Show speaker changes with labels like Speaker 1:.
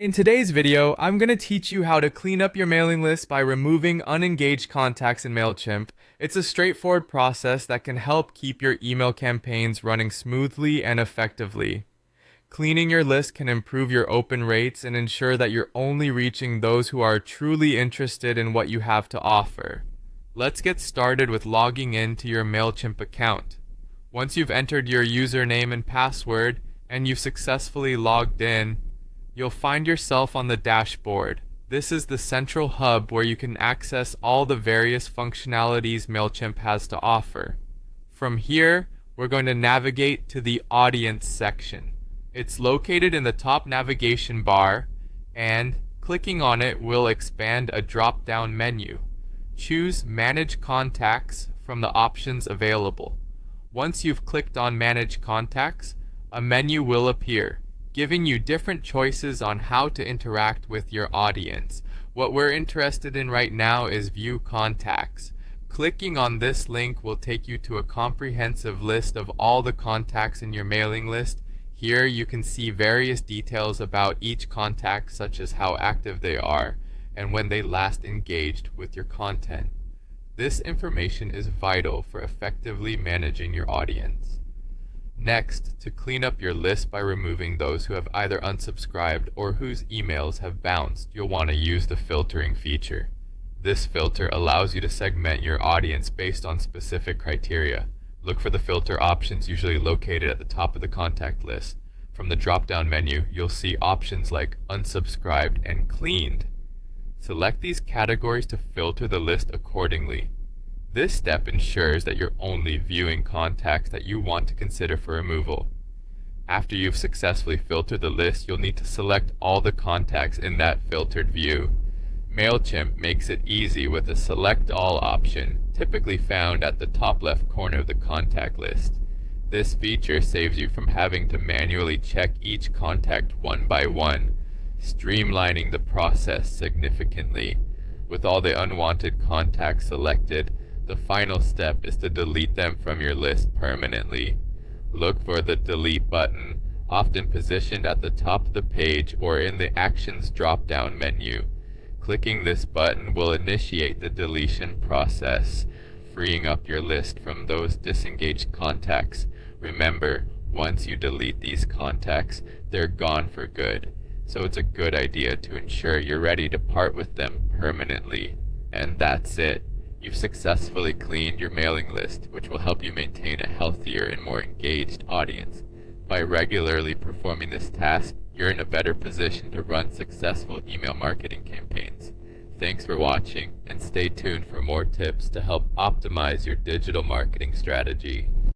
Speaker 1: In today's video, I'm going to teach you how to clean up your mailing list by removing unengaged contacts in Mailchimp. It's a straightforward process that can help keep your email campaigns running smoothly and effectively. Cleaning your list can improve your open rates and ensure that you're only reaching those who are truly interested in what you have to offer. Let's get started with logging into your Mailchimp account. Once you've entered your username and password and you've successfully logged in, you'll find yourself on the dashboard. This is the central hub where you can access all the various functionalities Mailchimp has to offer. From here, we're going to navigate to the Audience section. It's located in the top navigation bar, and clicking on it will expand a drop-down menu. Choose Manage Contacts from the options available. Once you've clicked on Manage Contacts, a menu will appear, giving you different choices on how to interact with your audience. What we're interested in right now is View Contacts. Clicking on this link will take you to a comprehensive list of all the contacts in your mailing list. Here you can see various details about each contact, such as how active they are and when they last engaged with your content. This information is vital for effectively managing your audience. Next, to clean up your list by removing those who have either unsubscribed or whose emails have bounced, you'll want to use the filtering feature. This filter allows you to segment your audience based on specific criteria. Look for the filter options usually located at the top of the contact list. From the drop-down menu, you'll see options like unsubscribed and cleaned. Select these categories to filter the list accordingly. This step ensures that you're only viewing contacts that you want to consider for removal. After you've successfully filtered the list, you'll need to select all the contacts in that filtered view. Mailchimp makes it easy with a Select All option, typically found at the top left corner of the contact list. This feature saves you from having to manually check each contact one by one, streamlining the process significantly. With all the unwanted contacts selected, the final step is to delete them from your list permanently. Look for the Delete button, often positioned at the top of the page or in the Actions drop-down menu. Clicking this button will initiate the deletion process, freeing up your list from those disengaged contacts. Remember, once you delete these contacts, they're gone for good, so it's a good idea to ensure you're ready to part with them permanently. And that's it. You've successfully cleaned your mailing list, which will help you maintain a healthier and more engaged audience. By regularly performing this task, you're in a better position to run successful email marketing campaigns. Thanks for watching, and stay tuned for more tips to help optimize your digital marketing strategy.